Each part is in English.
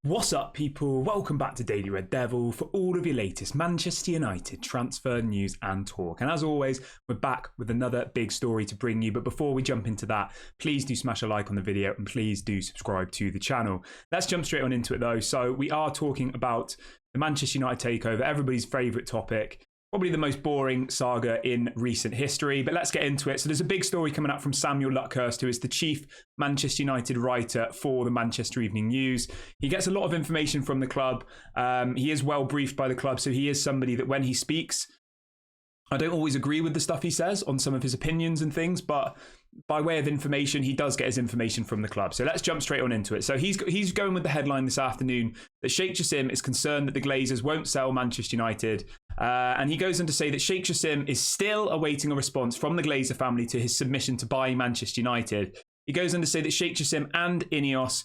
What's up, people? Welcome back to Daily Red Devil for all of your latest Manchester United transfer news and talk. And as always, we're back with another big story to bring you. But before we jump into that, please do smash a like on the video and please do subscribe to the channel. Let's jump straight on into it though. So we are talking about the Manchester United takeover, everybody's favourite topic. Probably the most boring saga in recent history, but let's get into it. So there's a big story coming out from Samuel Luckhurst, who is the chief Manchester United writer for the Manchester Evening News. He gets a lot of information from the club. He is well briefed by the club, so he is somebody that when he speaks, I don't always agree with the stuff he says on some of his opinions and things, but by way of information, he does get his information from the club. So let's jump straight on into it. So he's going with the headline this afternoon that Sheikh Jassim is concerned that the Glazers won't sell Manchester United. And he goes on to say that Sheikh Jassim is still awaiting a response from the Glazer family to his submission to buy Manchester United. He goes on to say that Sheikh Jassim and Ineos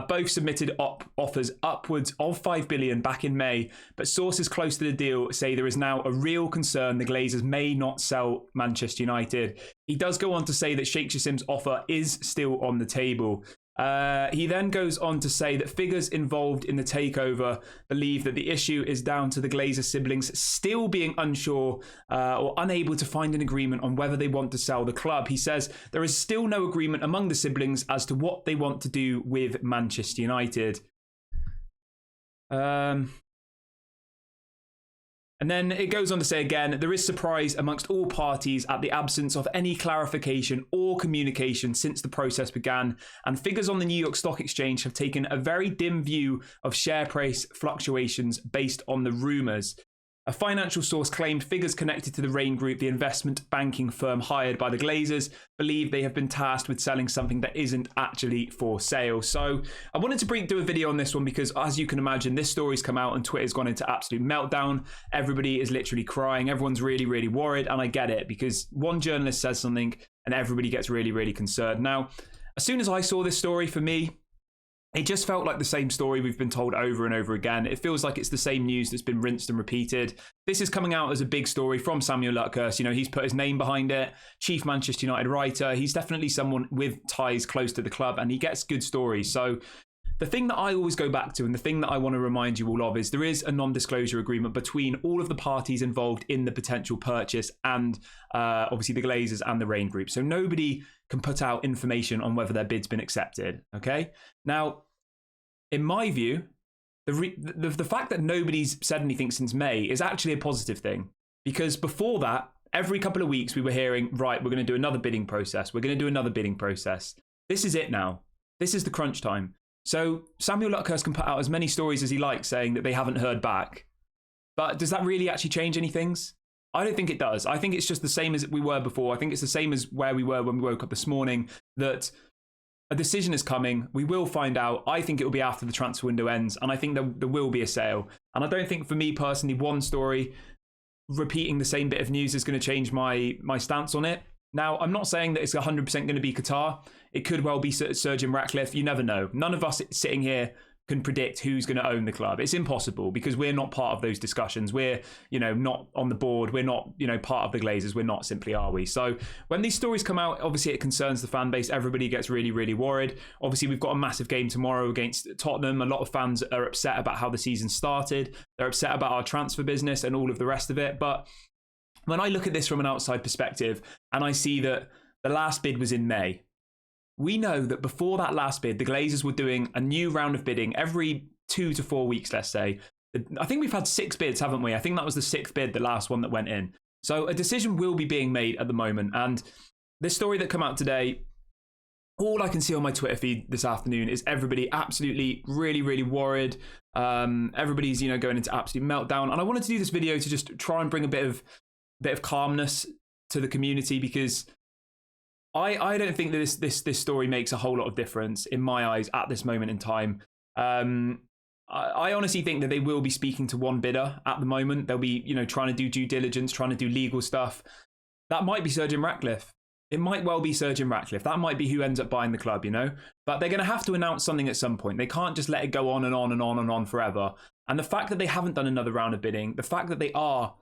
both submitted offers upwards of $5 billion back in May, but sources close to the deal say there is now a real concern the Glazers may not sell Manchester United. He does go on to say that Sheikh Jassim's offer is still on the table. He then goes on to say that figures involved in the takeover believe that the issue is down to the Glazer siblings still being unsure or unable to find an agreement on whether they want to sell the club. He says there is still no agreement among the siblings as to what they want to do with Manchester United. And then it goes on to say again, there is surprise amongst all parties at the absence of any clarification or communication since the process began, and figures on the New York Stock Exchange have taken a very dim view of share price fluctuations based on the rumours. A financial source claimed figures connected to the Rain Group, the investment banking firm hired by the Glazers, believe they have been tasked with selling something that isn't actually for sale. So I wanted to do a video on this one because, as you can imagine, this story's come out and Twitter's gone into absolute meltdown. Everybody is literally crying. Everyone's really, really worried. And I get it because one journalist says something and everybody gets really, really concerned. Now, as soon as I saw this story, for me, it just felt like the same story we've been told over and over again. It feels like it's the same news that's been rinsed and repeated. This is coming out as a big story from Samuel Luckhurst. You know, he's put his name behind it. Chief Manchester United writer. He's definitely someone with ties close to the club and he gets good stories. So the thing that I always go back to and the thing that I want to remind you all of is there is a non-disclosure agreement between all of the parties involved in the potential purchase and obviously the Glazers and the Rain Group. So nobody can put out information on whether their bid's been accepted. Okay. Now, in my view, the fact that nobody's said anything since May is actually a positive thing, because before that, every couple of weeks we were hearing, right, we're going to do another bidding process. We're going to do another bidding process. This is it now. This is the crunch time. So Samuel Luckhurst can put out as many stories as he likes saying that they haven't heard back. But does that really actually change any things? I don't think it does. I think it's just the same as we were before. I think it's the same as where we were when we woke up this morning, that a decision is coming. We will find out. I think it will be after the transfer window ends. And I think there will be a sale. And I don't think, for me personally, one story repeating the same bit of news is going to change my stance on it. Now, I'm not saying that it's 100% going to be Qatar. It could well be Sir Jim Ratcliffe. You never know. None of us sitting here can predict who's going to own the club. It's impossible because we're not part of those discussions. We're, not on the board. We're not, part of the Glazers. We're not, simply are we? So when these stories come out, obviously it concerns the fan base. Everybody gets really, really worried. Obviously, we've got a massive game tomorrow against Tottenham. A lot of fans are upset about how the season started. They're upset about our transfer business and all of the rest of it. But when I look at this from an outside perspective and I see that the last bid was in May, we know that before that last bid, the Glazers were doing a new round of bidding every 2 to 4 weeks, let's say. I think we've had 6 bids, haven't we? I think that was the 6th bid, the last one that went in. So a decision will be being made at the moment. And this story that came out today, all I can see on my Twitter feed this afternoon is everybody absolutely really, really worried. Everybody's, going into absolute meltdown. And I wanted to do this video to just try and bring a bit of calmness to the community, because I don't think that this story makes a whole lot of difference in my eyes at this moment in time. I honestly think that they will be speaking to one bidder at the moment. They'll be, trying to do due diligence, trying to do legal stuff. That might be Sir Jim Ratcliffe. It might well be Sir Jim Ratcliffe. That might be who ends up buying the club, But they're going to have to announce something at some point. They can't just let it go on and on and on and on forever. And the fact that they haven't done another round of bidding, the fact that they are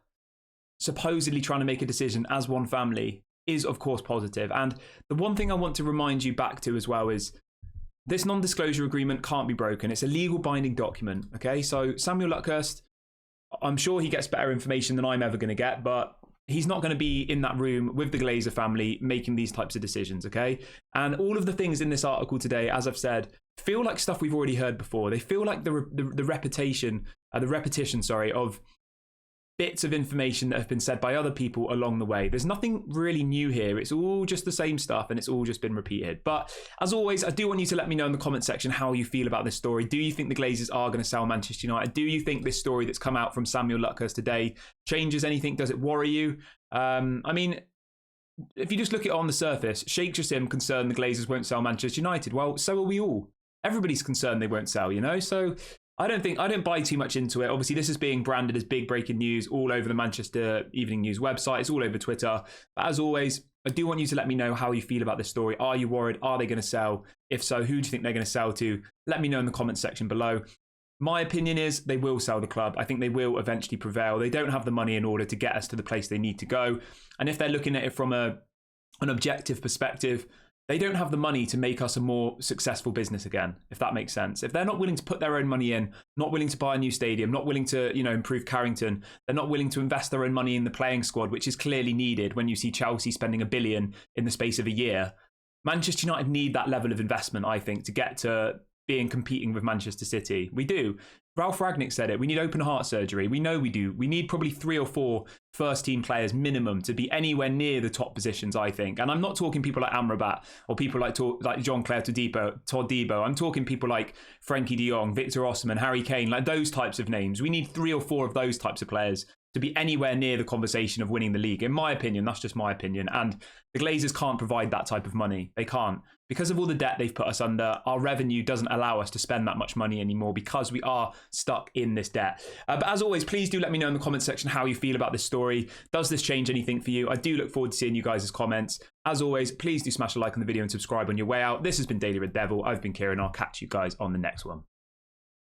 supposedly trying to make a decision as one family, is of course positive. And the one thing I want to remind you back to as well is this non-disclosure agreement can't be broken. It's a legal binding document. Okay, so Samuel Luckhurst, I'm sure he gets better information than I'm ever going to get, but he's not going to be in that room with the Glazer family making these types of decisions, okay? And all of the things in this article today, as I've said, feel like stuff we've already heard before. They feel like the repetition, of bits of information that have been said by other people along the way. There's nothing really new here. It's all just the same stuff, and it's all just been repeated. But as always, I do want you to let me know in the comment section how you feel about this story. Do you think the Glazers are going to sell Manchester United? Do you think this story that's come out from Samuel Luckhurst today changes anything? Does it worry you? I mean, if you just look at it on the surface, Sheikh Jassim concerned the Glazers won't sell Manchester United. Well, so are we all. Everybody's concerned they won't sell, you know? So I don't buy too much into it. Obviously, this is being branded as big breaking news all over the Manchester Evening News website. It's all over Twitter. But as always, I do want you to let me know how you feel about this story. Are you worried? Are they going to sell? If so, who do you think they're going to sell to? Let me know in the comments section below. My opinion is they will sell the club. I think they will eventually prevail. They don't have the money in order to get us to the place they need to go. And if they're looking at it from an objective perspective, they don't have the money to make us a more successful business again, if that makes sense. If they're not willing to put their own money in, not willing to buy a new stadium, not willing to, improve Carrington, they're not willing to invest their own money in the playing squad, which is clearly needed when you see Chelsea spending $1 billion in the space of a year. Manchester United need that level of investment, I think, to get to being competing with Manchester City. We do. Ralph Rangnick said it. We need open heart surgery. We know we do. We need probably 3 or 4 first team players minimum to be anywhere near the top positions, I think. And I'm not talking people like Amrabat or people like Jean-Claire Todibo. I'm talking people like Frankie de Jong, Victor Osimhen, Harry Kane, like those types of names. We need 3 or 4 of those types of players to be anywhere near the conversation of winning the league. In my opinion, that's just my opinion. And the Glazers can't provide that type of money. They can't. Because of all the debt they've put us under, our revenue doesn't allow us to spend that much money anymore because we are stuck in this debt. But as always, please do let me know in the comment section how you feel about this story. Does this change anything for you? I do look forward to seeing you guys' comments. As always, please do smash a like on the video and subscribe on your way out. This has been Daily Red Devil. I've been Kieran. I'll catch you guys on the next one.